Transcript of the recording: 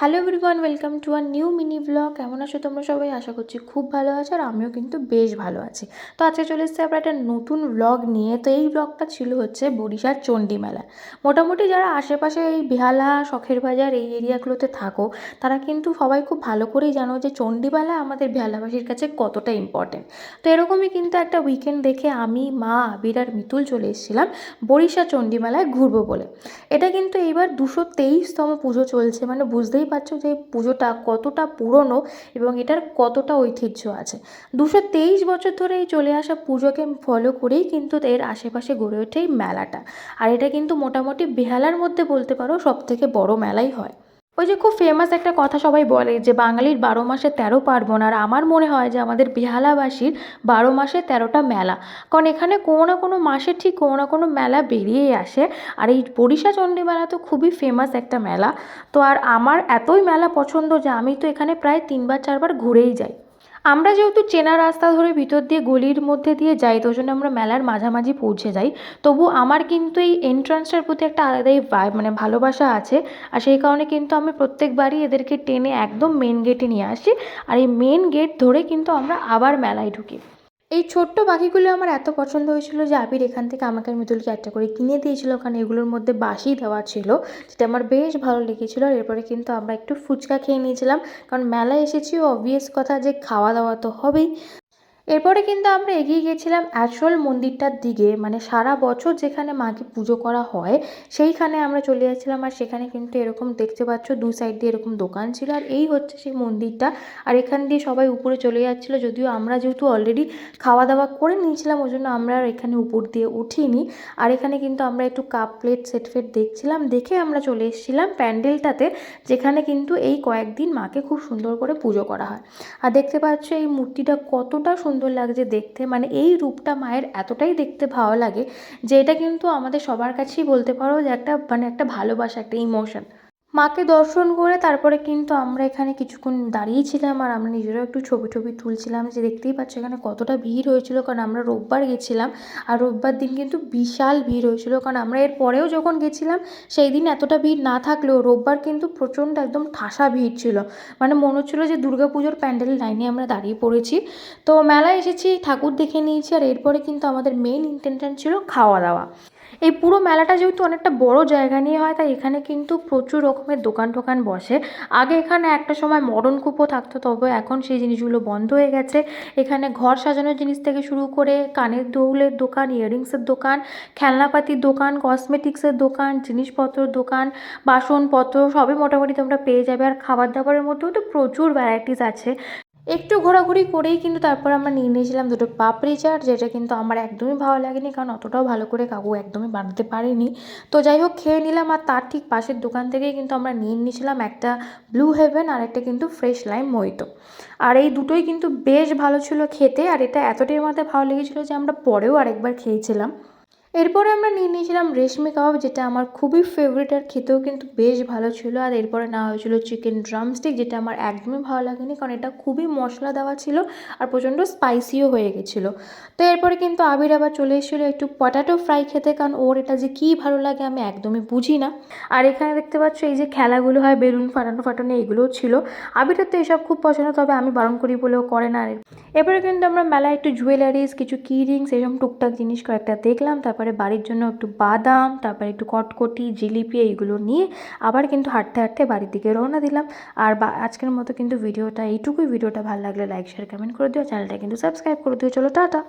Hello everyone, welcome to a new mini blog. কেমন আছো তোমরা সবাই? আশা করছি খুব ভালো আছো, আর আমিও কিন্তু বেশ ভালো আছি। তো আজকে চলে এসেছি আমরা একটা নতুন ব্লগ নিয়ে। তো এই ব্লগটা ছিল হচ্ছে বরিশার চণ্ডী মেলা। মোটামুটি যারা আশেপাশে এই বেহালা, শখের বাজার এই এরিয়াগুলোতে থাকো, তারা কিন্তু সবাই খুব ভালো করেই জানো যে চণ্ডী মেলা আমাদের বেহালাবাসীর কাছে কতটা ইম্পর্টেন্ট। তো এরকমই কিন্তু একটা উইকেন্ড দেখে আমি, মা, আবির আর মিতুল চলে এসেছিলাম বরিশার চণ্ডী মেলায় ঘুরবো বলে। এটা কিন্তু এইবার 223তম পুজো চলছে, মানে বুঝতেই পারছো যে পুজোটা কতটা পুরনো এবং এটার কতটা ঐতিহ্য আছে। 223 বছর ধরে এই চলে আসা পুজোকে ফলো করেই কিন্তু এর আশেপাশে গড়ে ওঠে এই মেলাটা। আর এটা কিন্তু মোটামুটি বেহালার মধ্যে বলতে পারো সবথেকে বড় মেলাই হয়। ওই যে খুব ফেমাস একটা কথা সবাই বলে যে বাঙালির 12 মাসে 13 পার্বণ, আর আমার মনে হয় যে আমাদের বেহালাবাসীর 12 মাসে 13টা মেলা। কারণ এখানে কোনো না কোনো মাসে ঠিক কোনো না কোনো মেলা বেরিয়েই আসে। আর এই বরিশা চণ্ডী মেলা তো খুবই ফেমাস একটা মেলা। তো আর আমার এতই মেলা পছন্দ যে আমি তো এখানে প্রায় 3-4বার ঘুরেই যাই। আমরা যেহেতু চেনা রাস্তা ধরে ভিতর দিয়ে গলির মধ্যে দিয়ে যাই, তো জন্য আমরা মেলার মাঝামাঝি পৌঁছে যাই। তবু আমার কিন্তু এই এন্ট্রান্সটার প্রতি একটা আলাদাই মানে ভালোবাসা আছে। আর সেই কারণে কিন্তু আমি প্রত্যেকবারই এদেরকে টেনে একদম মেন গেটে নিয়ে আসি। আর এই মেন গেট ধরে কিন্তু আমরা আবার মেলায় ঢুকি। এই ছোট্ট পাখিগুলো আমার এত পছন্দ হয়েছিল যে আবির এখান থেকে আমাকে আর মিতুলকে একটা করে কিনে দিয়েছিল, কারণ এগুলোর মধ্যে বাঁশি দেওয়া ছিল, যেটা আমার বেশ ভালো লেগেছিল। আর এরপরে কিন্তু আমরা একটু ফুচকা খেয়ে নিয়েছিলাম, কারণ মেলায় এসেছি, অবভিয়াস কথা যে খাওয়া দাওয়া তো হবেই। এরপরে কিন্তু আমরা এগিয়ে গেছিলাম আসল মন্দিরটার দিকে, মানে সারা বছর যেখানে মাকে পুজো করা হয় সেইখানে আমরা চলে যাচ্ছিলাম। আর সেখানে কিন্তু এরকম দেখতে পাচ্ছ দু সাইড দিয়ে এরকম দোকান ছিল, আর এই হচ্ছে সেই মন্দিরটা। আর এখান দিয়ে সবাই উপরে চলে যাচ্ছিলো, যদিও আমরা যেহেতু অলরেডি খাওয়া দাওয়া করে নিয়েছিলাম ওই জন্য আমরা আর এখানে উপর দিয়ে উঠিনি। আর এখানে কিন্তু আমরা একটু কাপ প্লেট সেট ফেট দেখছিলাম, দেখে আমরা চলে এসেছিলাম প্যান্ডেলটাতে, যেখানে কিন্তু এই কয়েকদিন মাকে খুব সুন্দর করে পুজো করা হয়। আর দেখতে পাচ্ছ এই মূর্তিটা কতটা সুন্দর লাগছে দেখতে, মানে এই রূপটা মায়ের এতটাই দেখতে ভালো লাগে যে এটা কিন্তু আমাদের সবার কাছেই বলতে পারো যে একটা মানে একটা ভালোবাসা, একটা ইমোশন। মাকে দর্শন করে তারপরে কিন্তু আমরা এখানে কিছুক্ষণ দাঁড়িয়েছিলাম, আর আমরা নিজেরাও একটু ছবি টবি তুলছিলাম। যে দেখতেই পাচ্ছ এখানে কতটা ভিড় হয়েছিল, কারণ আমরা রোববার গেছিলাম। আর রোববার দিন কিন্তু বিশাল ভিড় হয়েছিল, কারণ আমরা এর পরেও যখন গেছিলাম সেই দিন এতটা ভিড় না থাকলেও রোববার কিন্তু প্রচণ্ড একদম ঠাসা ভিড় ছিল। মানে মনে হচ্ছিলো যে দুর্গাপুজোর প্যান্ডেল লাইনে আমরা দাঁড়িয়ে পড়েছি। তো মেলায় এসেছি, ঠাকুর দেখে নিয়েছি, আর এরপরে কিন্তু আমাদের মেন ইন্টেনশন ছিল খাওয়া দাওয়া। এই পুরো মেলাটা যেহেতু অনেকটা বড় জায়গা নিয়ে হয়, তাই এখানে কিন্তু প্রচুর রকমের দোকান টোকান বসে। আগে এখানে একটা সময় মডার্ন কূপও থাকতো, তবে এখন সেই জিনিসগুলো বন্ধ হয়ে গেছে। এখানে ঘর সাজানোর জিনিস থেকে শুরু করে কানের দুলের দোকান, ইয়াররিংসের দোকান, খেলনাপাতির দোকান, কসমেটিক্সের দোকান, জিনিসপত্রের দোকান, বাসনপত্র সবই মোটামুটি তোমরা পেয়ে যাবে। আর খাবার দাবারের মধ্যেও তো প্রচুর ভ্যারাইটিস আছে। একটু ঘোরাঘুরি করেই কিন্তু তারপর আমরা নিয়ে নিয়েছিলাম দুটো পাপড়ি চাট, যেটা কিন্তু আমার একদমই ভালো লাগেনি, কারণ অতটাও ভালো করে কাকু একদমই বানাতে পারেনি। তো যাই হোক খেয়ে নিলাম। আর তার ঠিক পাশের দোকান থেকেই কিন্তু আমরা নিয়ে নিয়েছিলাম একটা ব্লু হেভেন আর একটা কিন্তু ফ্রেশ লাইম মোহিতো। আর এই দুটোই কিন্তু বেশ ভালো ছিল খেতে, আর এটা এতটাই আমাদের ভালো লেগেছিলো যে আমরা পরেও আরেকবার খেয়েছিলাম। এরপরে আমরা নিয়ে নিয়েছিলাম রেশমি কাবাব, যেটা আমার খুবই ফেভারিট, আর খেতেও কিন্তু বেশ ভালো ছিল। আর এরপরে নেওয়া হয়েছিল চিকেন ড্রামস্টিক, যেটা আমার একদমই ভালো লাগেনি, কারণ এটা খুবই মশলা দেওয়া ছিল আর প্রচণ্ড স্পাইসিও হয়ে গেছিলো। তো এরপরে কিন্তু আবির আবার চলে এসেছিলো একটু পটাটো ফ্রাই খেতে, কারণ ওর এটা যে কী ভালো লাগে আমি একদমই বুঝি না। আর এখানে দেখতে পাচ্ছ এই যে খেলাগুলো হয় বেলুন ফাটানো ফাটানো, এগুলোও ছিল। আবিরের তো এসব খুব পছন্দ, তবে আমি বারণ করি বলেও করে না। এরপরে কিন্তু আমরা মেলায় একটু জুয়েলারিস, কিছু কি রিংস, এরকম টুকটাক জিনিস কয়েকটা দেখলাম। তারপরে বাড়ির জন্য একটু বাদাম, তারপরে একটু কটকটি, জিলিপি এইগুলো নিয়ে আবার কিন্তু হাঁটতে হাঁটতে বাড়ির দিকে রওনা দিলাম। আর আজকের মতো কিন্তু ভিডিওটা এইটুকুই। ভিডিওটা ভালো লাগলে লাইক শেয়ার কমেন্ট করে দিও, চ্যানেলটা কিন্তু সাবস্ক্রাইব করে দিও। চলো টাটা।